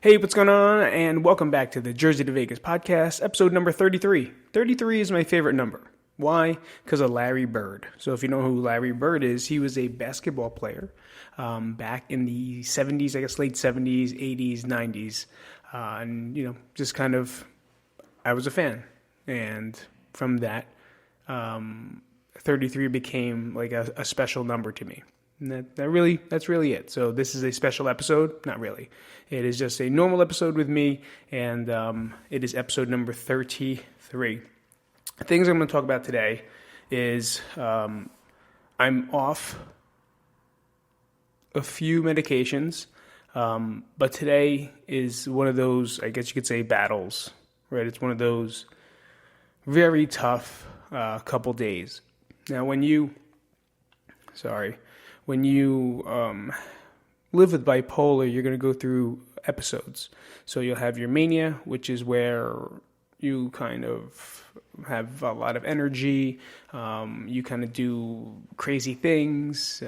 Hey, what's going on? And welcome back to the Jersey to Vegas podcast, episode number 33. 33 is my favorite number. Why? Because of Larry Bird. So if you know who Larry Bird is, he was a basketball player back in the 70s, I guess late 70s, 80s, 90s. And, just kind of, I was a fan. And from that, 33 became like a special number to me. And that's really it. So this is a special episode. Not really. It is just a normal episode with me, and it is episode number 33. The things I'm going to talk about today is I'm off a few medications, but today is one of those, I guess you could say, battles, right? It's one of those very tough couple days. Now, when you live with bipolar, you're going to go through episodes. So you'll have your mania, which is where you kind of have a lot of energy. You kind of do crazy things.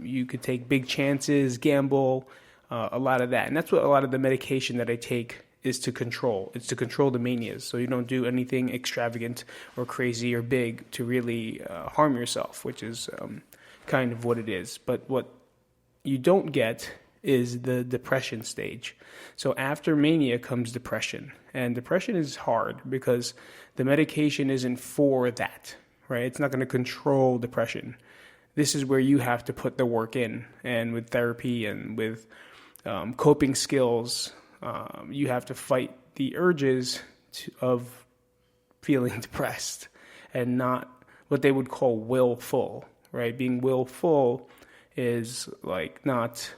You could take big chances, gamble, a lot of that. And that's what a lot of the medication that I take is to control. It's to control the manias. So you don't do anything extravagant or crazy or big to really harm yourself, which is kind of what it is. But what you don't get is the depression stage. So after mania comes depression. And depression is hard because the medication isn't for that, right? It's not going to control depression. This is where you have to put the work in. And with therapy and with coping skills, you have to fight the urges of feeling depressed and not what they would call willful, right? Being willful is like not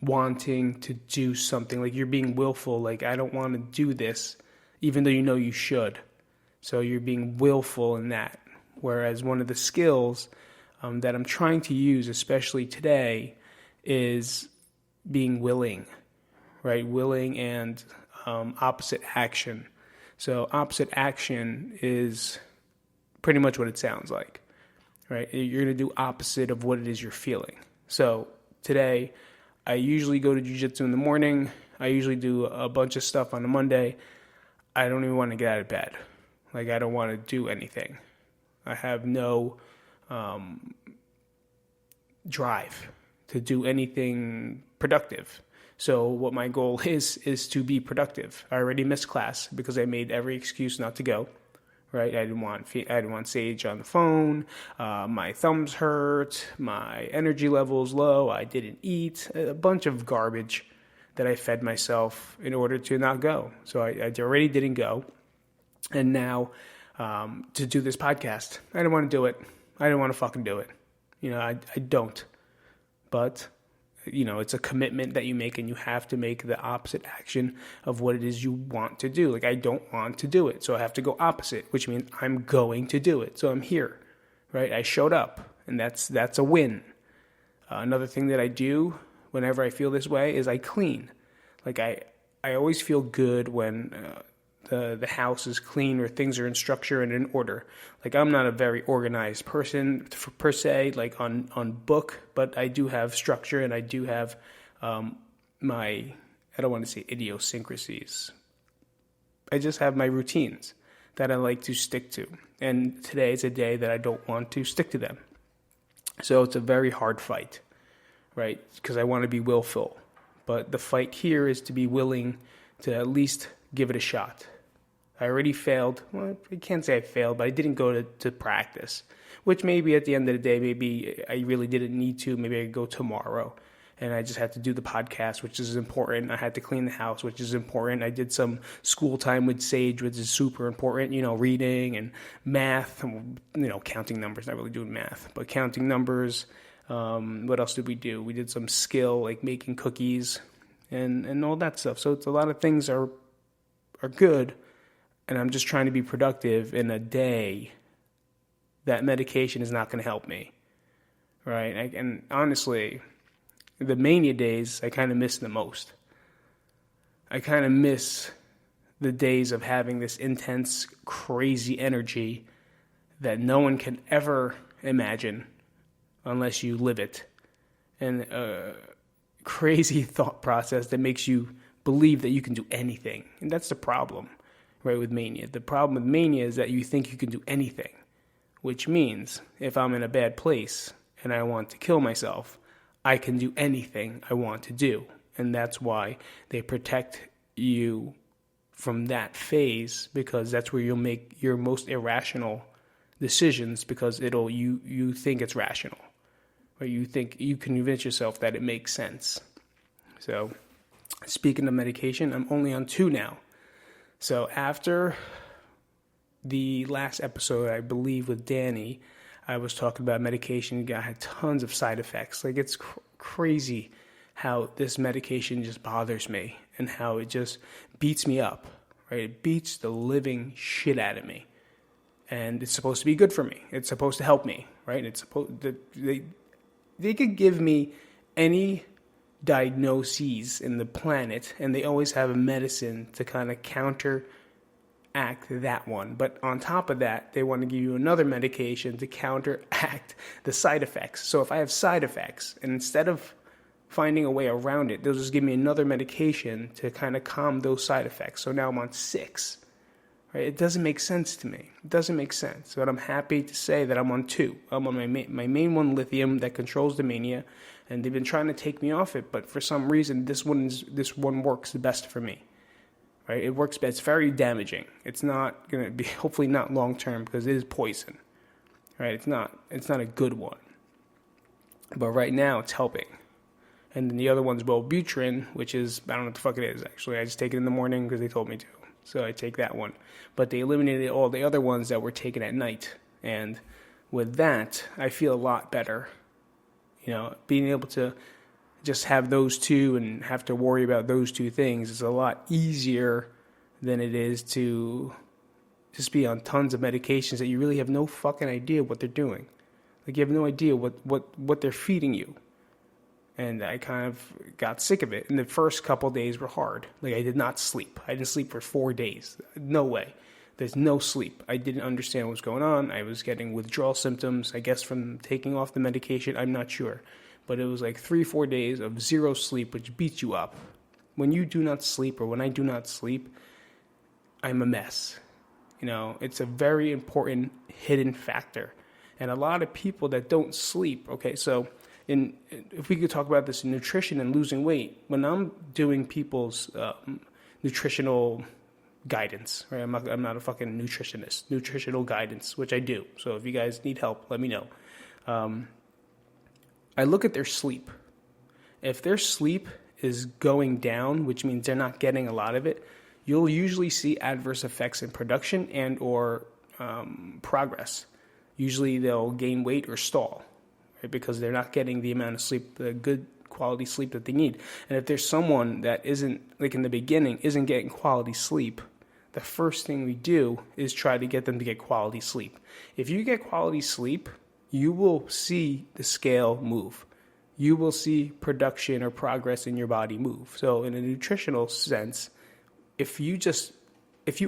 wanting to do something. Like you're being willful, like I don't want to do this, even though you know you should. So you're being willful in that. Whereas one of the skills that I'm trying to use, especially today, is being willing, right? Willing and opposite action. So opposite action is pretty much what it sounds like, right? You're going to do opposite of what it is you're feeling. So today, I usually go to jiu-jitsu in the morning. I usually do a bunch of stuff on a Monday. I don't even want to get out of bed. Like, I don't want to do anything. I have no drive to do anything productive. So what my goal is to be productive. I already missed class because I made every excuse not to go. Right, I didn't want Sage on the phone. My thumbs hurt. My energy level's low. I didn't eat. A bunch of garbage that I fed myself in order to not go. So I already didn't go. And now to do this podcast, I didn't want to do it. I didn't want to fucking do it. I don't. But it's a commitment that you make, and you have to make the opposite action of what it is you want to do. Like, I don't want to do it, so I have to go opposite, which means I'm going to do it. So I'm here, right? I showed up, and that's a win. Another thing that I do whenever I feel this way is I clean. Like, I always feel good when the house is clean or things are in structure and in order. Like, I'm not a very organized person per se, like on book, but I do have structure, and I do have my, I don't want to say idiosyncrasies. I just have my routines that I like to stick to. And today is a day that I don't want to stick to them. So it's a very hard fight, right? Because I want to be willful. But the fight here is to be willing to at least give it a shot. I already failed. Well, I can't say I failed, but I didn't go to practice, which maybe at the end of the day, maybe I really didn't need to. Maybe I could go tomorrow, and I just had to do the podcast, which is important. I had to clean the house, which is important. I did some school time with Sage, which is super important, reading and math, counting numbers, not really doing math, but counting numbers. What else did we do? We did some skill, like making cookies and all that stuff. So it's a lot of things are good. And I'm just trying to be productive in a day that medication is not going to help me, right? And honestly, the mania days, I kind of miss the most. I kind of miss the days of having this intense, crazy energy that no one can ever imagine unless you live it. And a crazy thought process that makes you believe that you can do anything. And that's the problem, right, with mania. The problem with mania is that you think you can do anything, which means if I'm in a bad place and I want to kill myself, I can do anything I want to do. And that's why they protect you from that phase, because that's where you'll make your most irrational decisions, because you think it's rational, or you think you can convince yourself that it makes sense. So speaking of medication, I'm only on 2 now. So after the last episode, I believe with Danny, I was talking about medication. I had tons of side effects. Like, it's crazy how this medication just bothers me and how it just beats me up, right? It beats the living shit out of me. And it's supposed to be good for me. It's supposed to help me, right? It's supposed to, they could give me any diagnoses in the planet, and they always have a medicine to kind of counteract that one. But on top of that, they want to give you another medication to counteract the side effects. So if I have side effects, and instead of finding a way around it, they'll just give me another medication to kind of calm those side effects. So now I'm on 6. Right? It doesn't make sense to me. It doesn't make sense. But I'm happy to say that I'm on 2. I'm on my main one, lithium, that controls the mania, and they've been trying to take me off it. But for some reason, this one works the best for me. Right? It works best. It's very damaging. It's not going to be, hopefully not long term, because it is poison. Right? It's not a good one. But right now, it's helping. And then the other one's Wellbutrin, which is, I don't know what the fuck it is, actually. I just take it in the morning because they told me to. So I take that one. But they eliminated all the other ones that were taken at night. And with that, I feel a lot better. You know, being able to just have those 2 and have to worry about those 2 things is a lot easier than it is to just be on tons of medications that you really have no fucking idea what they're doing. Like, you have no idea what they're feeding you. And I kind of got sick of it. And the first couple of days were hard. Like, I did not sleep. I didn't sleep for 4 days. No way. There's no sleep. I didn't understand what was going on. I was getting withdrawal symptoms, I guess, from taking off the medication. I'm not sure. But it was like 3-4 days of 0 sleep, which beats you up. When you do not sleep, or when I do not sleep, I'm a mess. You know, it's a very important hidden factor. And a lot of people that don't sleep, okay, so if we could talk about this in nutrition and losing weight, when I'm doing people's nutritional guidance, right? I'm not a fucking nutritionist. Nutritional guidance, which I do. So if you guys need help, let me know. I look at their sleep. If their sleep is going down, which means they're not getting a lot of it, you'll usually see adverse effects in production and or progress. Usually they'll gain weight or stall. Because they're not getting the amount of sleep, the good quality sleep that they need. And if there's someone that isn't, like in the beginning, isn't getting quality sleep, the first thing we do is try to get them to get quality sleep. If you get quality sleep, you will see the scale move. You will see production or progress in your body move. So in a nutritional sense, if you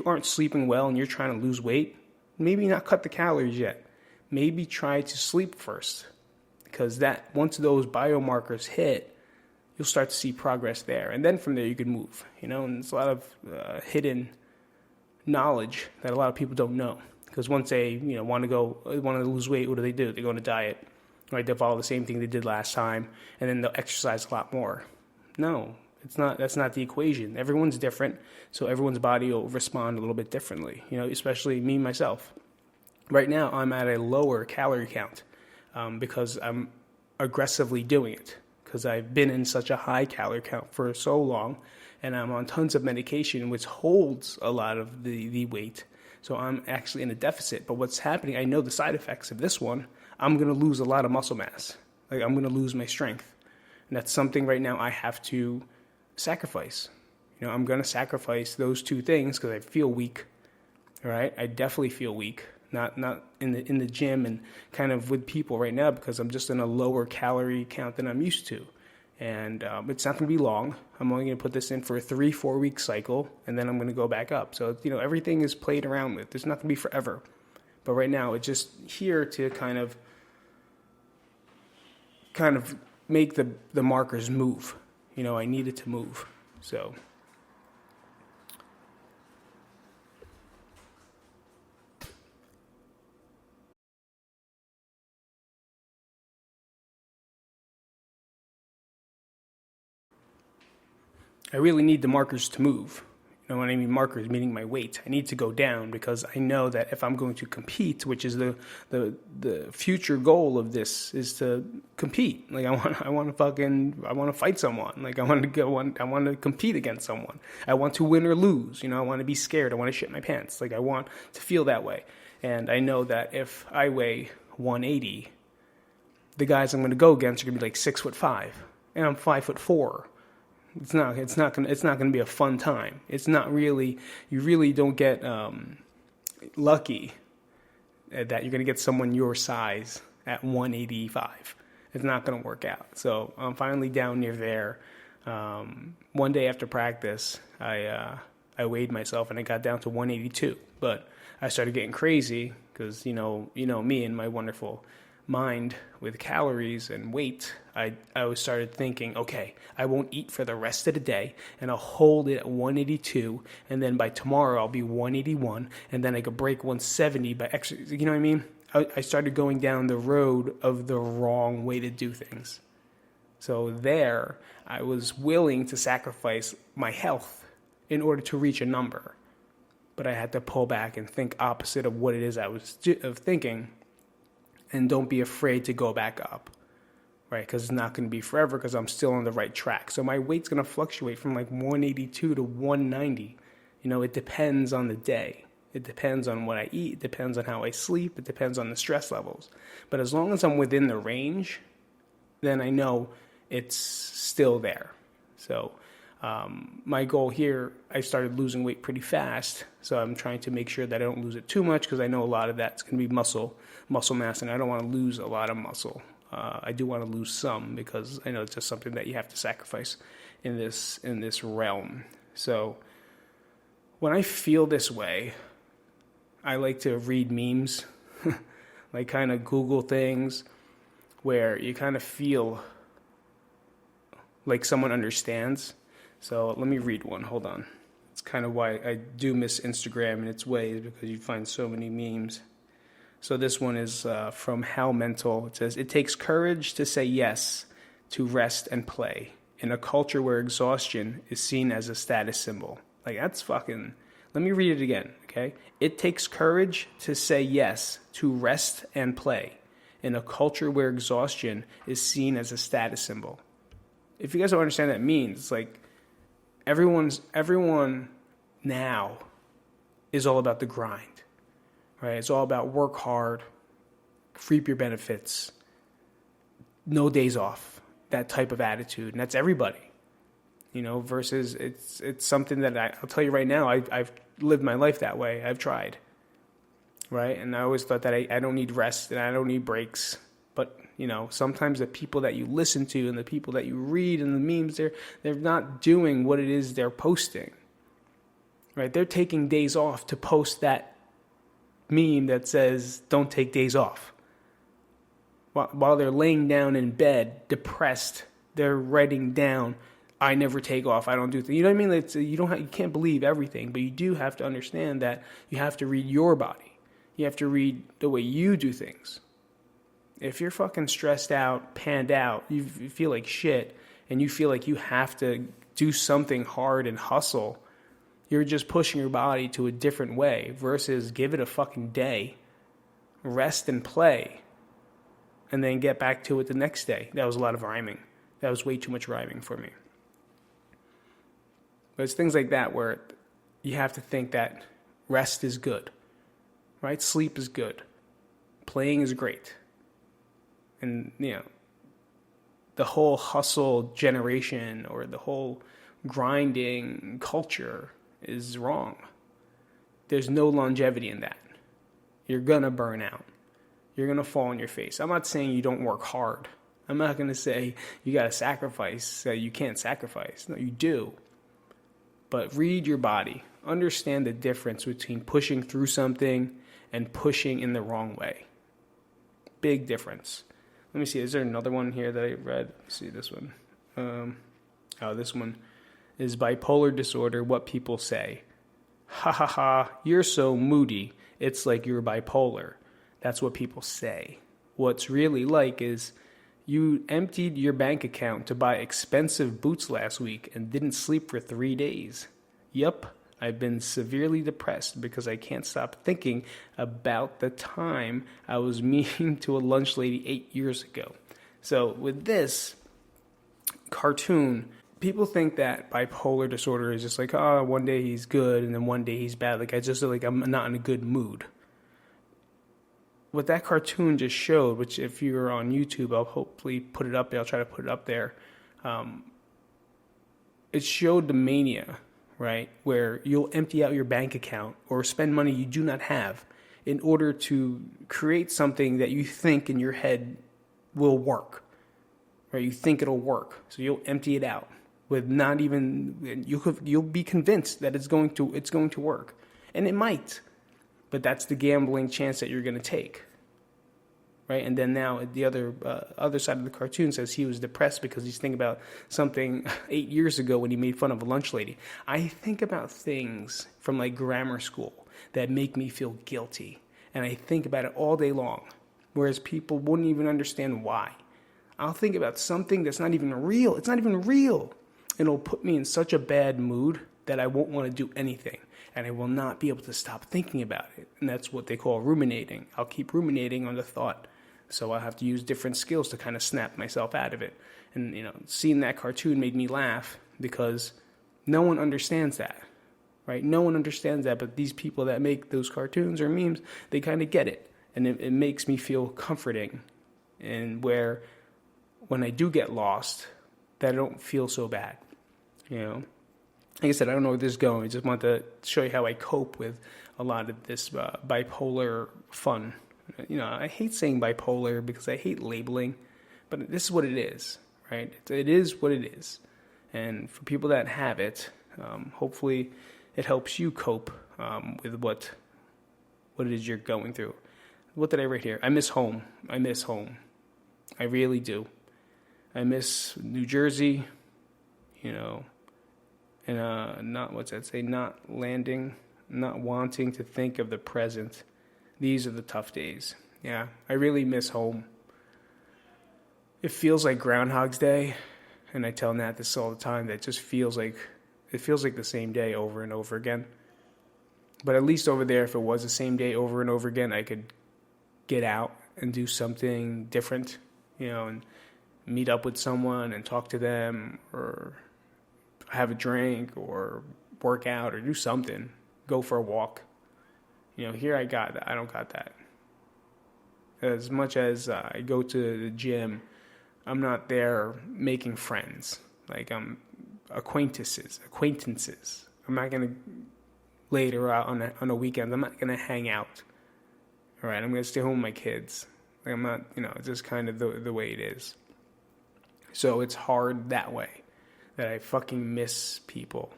aren't sleeping well and you're trying to lose weight, maybe not cut the calories yet. Maybe try to sleep first. Because that once those biomarkers hit, you'll start to see progress there. And then from there you can move, you know, and it's a lot of hidden knowledge that a lot of people don't know. Because once they, you know, want to lose weight, what do? They go on a diet, right? They follow the same thing they did last time, and then they'll exercise a lot more. No, it's not. That's not the equation. Everyone's different, so everyone's body will respond a little bit differently, you know, especially me, myself. Right now, I'm at a lower calorie count. Because I'm aggressively doing it, because I've been in such a high calorie count for so long, and I'm on tons of medication, which holds a lot of the weight. So I'm actually in a deficit. But what's happening, I know the side effects of this one, I'm going to lose a lot of muscle mass. Like, I'm going to lose my strength. And that's something right now I have to sacrifice. You know, I'm going to sacrifice those 2 things because I feel weak. All right? I definitely feel weak. Not in the gym and kind of with people right now, because I'm just in a lower calorie count than I'm used to. And it's not going to be long. I'm only going to put this in for a 3-4 week cycle, and then I'm going to go back up. So, you know, everything is played around with. It's not going to be forever. But right now, it's just here to kind of make the markers move. You know, I need it to move. So I really need the markers to move. You know what I mean? Markers meaning my weight. I need to go down because I know that if I'm going to compete, which is the future goal of this, is to compete. Like I want to fight someone. Like I want to compete against someone. I want to win or lose. You know, I want to be scared. I want to shit my pants. Like I want to feel that way. And I know that if I weigh 180, the guys I'm going to go against are going to be like 6'5", and I'm 5'4". It's not gonna be a fun time. It's not really. You really don't get lucky that you're gonna get someone your size at 185. It's not gonna work out. So I'm finally down near there. One day after practice, I weighed myself and I got down to 182. But I started getting crazy because you know me and my wonderful mind with calories and weight. I started thinking, okay, I won't eat for the rest of the day and I'll hold it at 182, and then by tomorrow I'll be 181, and then I could break 170 by extra. You know what I mean? I started going down the road of the wrong way to do things. So there, I was willing to sacrifice my health in order to reach a number, but I had to pull back and think opposite of what it is I was thinking. And don't be afraid to go back up, right? Because it's not going to be forever because I'm still on the right track. So my weight's going to fluctuate from like 182 to 190. You know, it depends on the day. It depends on what I eat. It depends on how I sleep. It depends on the stress levels. But as long as I'm within the range, then I know it's still there. So my goal here, I started losing weight pretty fast. So I'm trying to make sure that I don't lose it too much because I know a lot of that's going to be muscle mass, and I don't want to lose a lot of muscle. I do want to lose some because I know it's just something that you have to sacrifice in this realm. So when I feel this way, I like to read memes, like kind of Google things where you kind of feel like someone understands. So let me read one. Hold on. It's kind of why I do miss Instagram in its ways, because you find so many memes. So this one is from How Mental. It says, it takes courage to say yes to rest and play in a culture where exhaustion is seen as a status symbol. Like, that's fucking... Let me read it again, okay? It takes courage to say yes to rest and play in a culture where exhaustion is seen as a status symbol. If you guys don't understand what that means, it's like everyone now is all about the grind. Right? It's all about work hard, reap your benefits, no days off, that type of attitude. And that's everybody, you know, versus it's something that I'll tell you right now, I've lived my life that way. I've tried, right? And I always thought that I don't need rest and I don't need breaks. But, you know, sometimes the people that you listen to and the people that you read and the memes, they're not doing what it is they're posting, right? They're taking days off to post that meme that says don't take days off. While they're laying down in bed depressed, they're writing down, I never take off, I don't do things. You know what I mean? You can't believe everything, but you do have to understand that you have to read your body. You have to read the way you do things. If you're fucking stressed out, panned out, you feel like shit, and you feel like you have to do something hard and hustle, you're just pushing your body to a different way versus give it a fucking day, rest and play, and then get back to it the next day. That was a lot of rhyming. That was way too much rhyming for me. But it's things like that where you have to think that rest is good, right? Sleep is good. Playing is great. And, you know, the whole hustle generation or the whole grinding culture is wrong. There's no longevity in that. You're going to burn out. You're going to fall on your face. I'm not saying you don't work hard. I'm not going to say you got to sacrifice. You can't sacrifice. No, you do. But read your body. Understand the difference between pushing through something and pushing in the wrong way. Big difference. Let me see. Is there another one here that I read? Let's see this one. This one is Bipolar Disorder, What People Say. Ha ha ha, you're so moody. It's like you're bipolar. That's what people say. What's really like is You emptied your bank account to buy expensive boots last week and didn't sleep for 3 days. Yup, I've been severely depressed because I can't stop thinking about the time I was mean to a lunch lady 8 years ago. So with this cartoon, people think that bipolar disorder is just like, oh, one day he's good and then one day he's bad. I'm not in a good mood. What that cartoon just showed, which if you're on YouTube, I'll hopefully put it up there. I'll try to put it up there. It showed the mania, right? Where you'll empty out your bank account or spend money you do not have in order to create something that you think in your head will work, right? You think it'll work. So you'll empty it out with not even, you'll be convinced that it's going to work. And it might. But that's the gambling chance that you're going to take, right? And then now the other side of the cartoon says he was depressed because he's thinking about something 8 years ago when he made fun of a lunch lady. I think about things from like grammar school that make me feel guilty, and I think about it all day long, whereas people wouldn't even understand why. I'll think about something that's not even real. It's not even real. And it'll put me in such a bad mood that I won't want to do anything. And I will not be able to stop thinking about it. And that's what they call ruminating. I'll keep ruminating on the thought. So I'll have to use different skills to kind of snap myself out of it. And, seeing that cartoon made me laugh because no one understands that, right? No one understands that, but these people that make those cartoons or memes, they kind of get it. And it makes me feel comforting. And where when I do get lost, that I don't feel so bad, Like I said, I don't know where this is going. I just want to show you how I cope with a lot of this bipolar fun. I hate saying bipolar because I hate labeling, but this is what it is, right? It is what it is. And for people that have it, hopefully it helps you cope with what it is you're going through. What did I write here? I miss home. I really do. I miss New Jersey, and not landing, not wanting to think of the present. These are the tough days. Yeah, I really miss home. It feels like Groundhog's Day, and I tell Nat this all the time, that it feels like the same day over and over again. But at least over there, if it was the same day over and over again, I could get out and do something different, and meet up with someone and talk to them, or have a drink, or work out, or do something, go for a walk. Here I don't got that. As much as I go to the gym, I'm not there making friends. Like, I'm acquaintances. I'm not going to later out on a weekend. I'm not going to hang out. All right, I'm going to stay home with my kids. Like, I'm not, it's just kind of the way it is. So it's hard that way, that I fucking miss people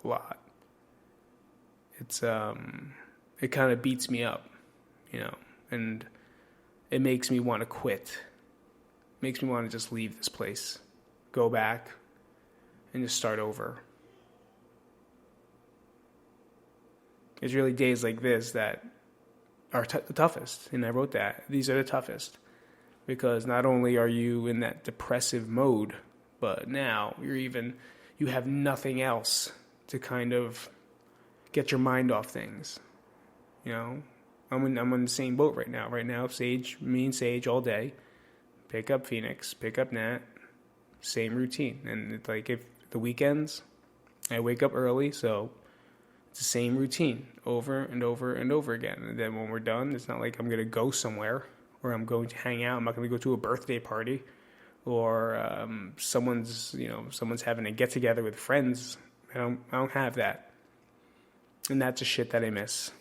a lot. It's, it kind of beats me up, and it makes me want to quit. Makes me want to just leave this place, go back, and just start over. It's really days like this that are the toughest, and I wrote that. These are the toughest, because not only are you in that depressive mode, but now you have nothing else to kind of get your mind off things. I'm on the same boat right now. Right now, me and Sage all day, pick up Phoenix, pick up Nat, same routine. And it's like, if the weekends, I wake up early, so it's the same routine over and over and over again. And then when we're done, it's not like I'm going to go somewhere or I'm going to hang out. I'm not going to go to a birthday party, or someone's having a get together with friends. I don't have that. And that's the shit that I miss.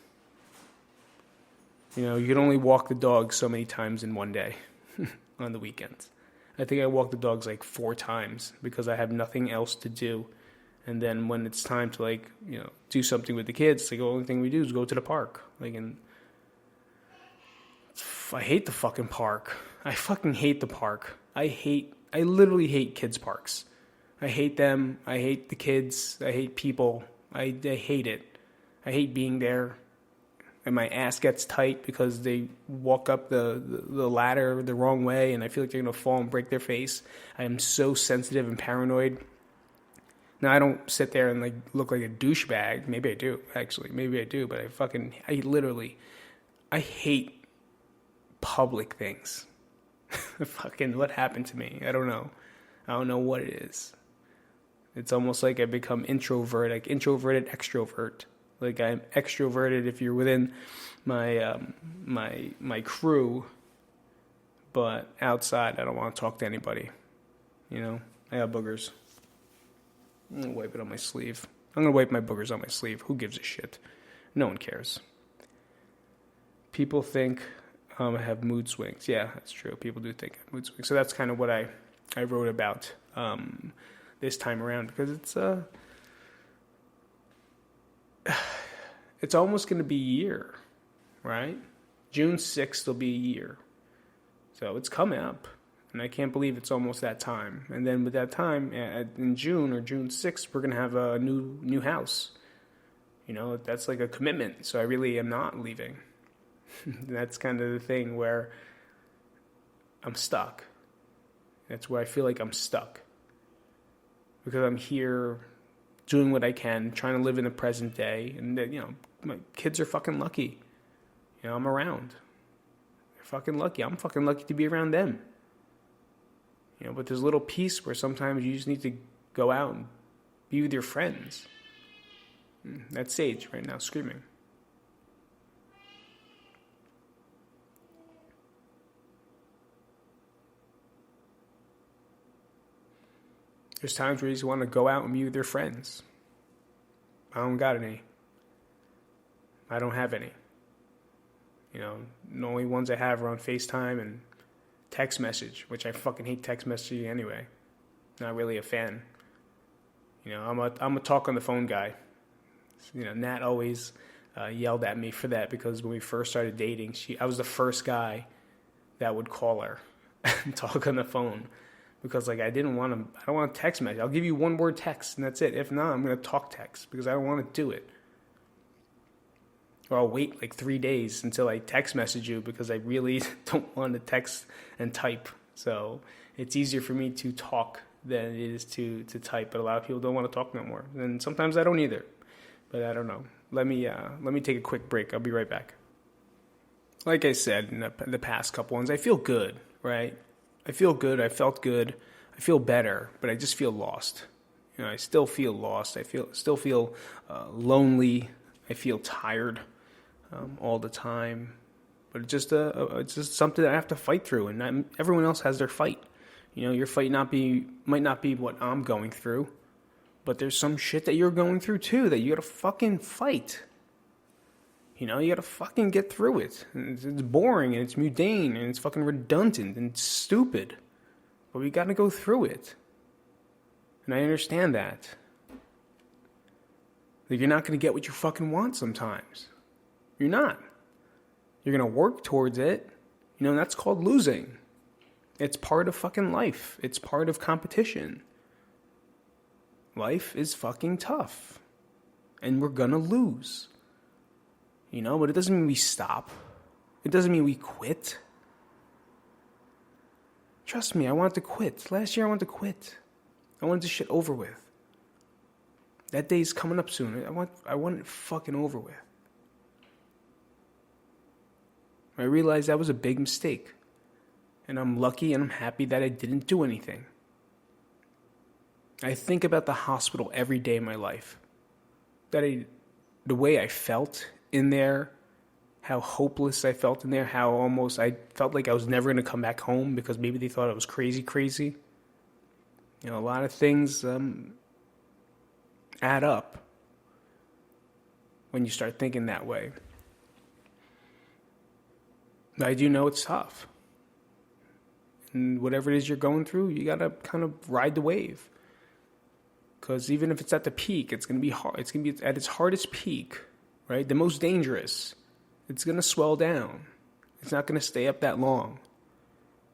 You can only walk the dog so many times in one day on the weekends. I think I walk the dogs like 4 times because I have nothing else to do. And then when it's time to do something with the kids, the only thing we do is go to the park. I hate the fucking park. I fucking hate the park. I literally hate kids' parks. I hate them. I hate the kids. I hate people. I hate it. I hate being there. and my ass gets tight because they walk up the ladder the wrong way, and I feel like they're going to fall and break their face. I am so sensitive and paranoid. Now, I don't sit there and like look like a douchebag. Maybe I do, actually. Maybe I do, but I hate public things. Fucking what happened to me? I don't know. I don't know what it is. It's almost like I become introverted extrovert. Like I'm extroverted if you're within my my crew, but outside I don't want to talk to anybody. You know, I got boogers. I'm gonna wipe it on my sleeve. I'm gonna wipe my boogers on my sleeve. Who gives a shit? No one cares. People think I have mood swings. Yeah, that's true. People do think I have mood swings. So that's kind of what I wrote about this time around, because it's almost going to be a year, right? June 6th will be a year. So it's coming up, and I can't believe it's almost that time. And then with that time, in June or June 6th, we're going to have a new house. You know, that's like a commitment. So I really am not leaving. That's kind of the thing where I'm stuck. That's where I feel like I'm stuck. Because I'm here doing what I can, trying to live in the present day. And, you know, my kids are fucking lucky. You know, I'm around. They're fucking lucky. I'm fucking lucky to be around them. You know, but there's a little piece where sometimes you just need to go out and be with your friends. That's Sage right now screaming. There's times where you just want to go out and be with your friends. I don't got any. I don't have any. You know, the only ones I have are on FaceTime and text message, which I fucking hate text messaging anyway. Not really a fan. You know, I'm a talk on the phone guy. You know, Nat always yelled at me for that, because when we first started dating, I was the first guy that would call her and talk on the phone. Because like I don't want to text message. I'll give you one word text and that's it. If not, I'm going to talk text because I don't want to do it. Or I'll wait like 3 days until I text message you because I really don't want to text and type. So it's easier for me to talk than it is to type. But a lot of people don't want to talk no more. And sometimes I don't either. But I don't know. Let me take a quick break. I'll be right back. Like I said in the past couple ones, I feel good, right? I feel good. I felt good. I feel better, but I just feel lost. You know, I still feel lost. I still feel lonely. I feel tired all the time. But it's just something that I have to fight through, and everyone else has their fight. You know, your fight might not be what I'm going through, but there's some shit that you're going through too that you gotta fucking fight. You know, you gotta fucking get through it. It's boring, and it's mundane, and it's fucking redundant, and it's stupid. But we gotta go through it. And I understand that. That you're not gonna get what you fucking want sometimes. You're not. You're gonna work towards it. You know, and that's called losing. It's part of fucking life. It's part of competition. Life is fucking tough. And we're gonna lose. You know, but it doesn't mean we stop. It doesn't mean we quit. Trust me, I wanted to quit. Last year I wanted to quit. I wanted this shit over with. That day's coming up soon. I want it fucking over with. I realized that was a big mistake. And I'm lucky and I'm happy that I didn't do anything. I think about the hospital every day of my life. The way I felt in there, how hopeless I felt in there, how almost I felt like I was never going to come back home because maybe they thought I was crazy. You know, a lot of things add up when you start thinking that way. But I do know it's tough. And whatever it is you're going through, you got to kind of ride the wave. Because even if it's at the peak, it's going to be hard. It's going to be at its hardest peak. Right? The most dangerous. It's going to swell down. It's not going to stay up that long.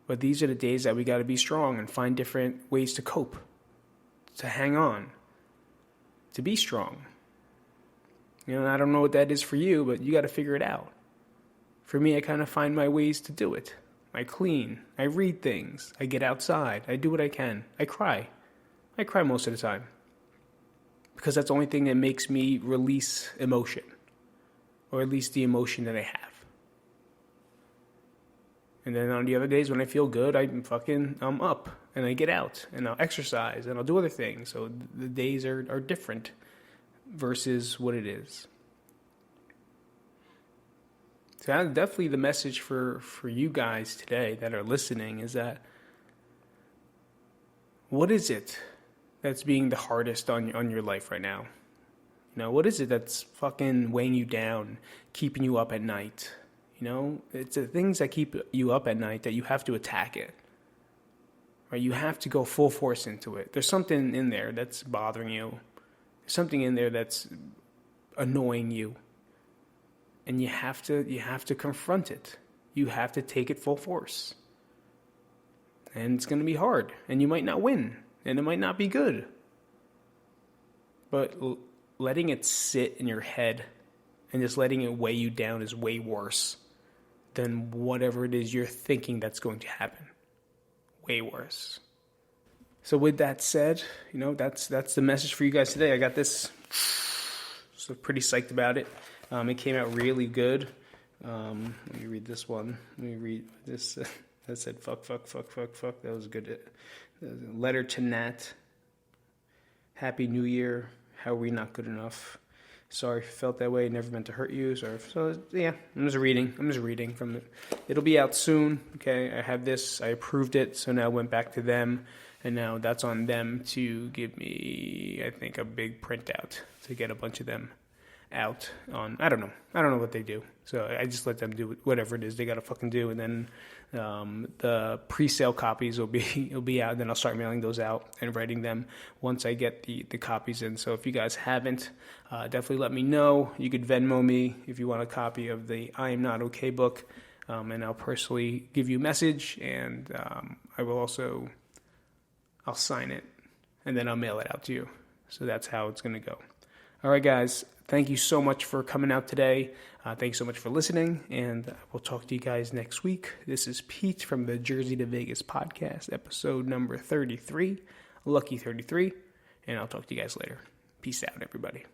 But these are the days that we got to be strong and find different ways to cope, to hang on, to be strong. I don't know what that is for you, but you got to figure it out. For me, I kind of find my ways to do it. I clean. I read things. I get outside. I do what I can. I cry. I cry most of the time. Because that's the only thing that makes me release emotion. Or at least the emotion that I have. And then on the other days when I feel good, I'm up. And I get out. And I'll exercise. And I'll do other things. So the days are different versus what it is. So that's definitely the message for you guys today that are listening is that what is it that's being the hardest on your life right now? What is it that's fucking weighing you down, keeping you up at night? It's the things that keep you up at night that you have to attack it. Right? You have to go full force into it. There's something in there that's bothering you. There's something in there that's annoying you. And you have to confront it. You have to take it full force. And it's going to be hard. And you might not win. And it might not be good. But letting it sit in your head and just letting it weigh you down is way worse than whatever it is you're thinking that's going to happen. Way worse. So with that said, that's the message for you guys today. I got this. So pretty psyched about it. It came out really good. Let me read this one. Let me read this. That said, fuck. That was good. Letter to Nat. Happy New Year. How are we not good enough? Sorry if you felt that way. Never meant to hurt you. So yeah, I'm just reading from it. It'll be out soon. Okay, I have this. I approved it. So now I went back to them. And now that's on them to give me, I think, a big printout to get a bunch of them out on, I don't know what they do. So I just let them do whatever it is they got to fucking do. And then the pre-sale copies will be out. And then I'll start mailing those out and writing them once I get the copies in. So if you guys haven't, definitely let me know. You could Venmo me if you want a copy of the I Am Not Okay book. And I'll personally give you a message. And I'll sign it. And then I'll mail it out to you. So that's how it's going to go. All right, guys. Thank you so much for coming out today. Thanks so much for listening, and we'll talk to you guys next week. This is Pete from the Jersey to Vegas podcast, episode number 33, Lucky 33, and I'll talk to you guys later. Peace out, everybody.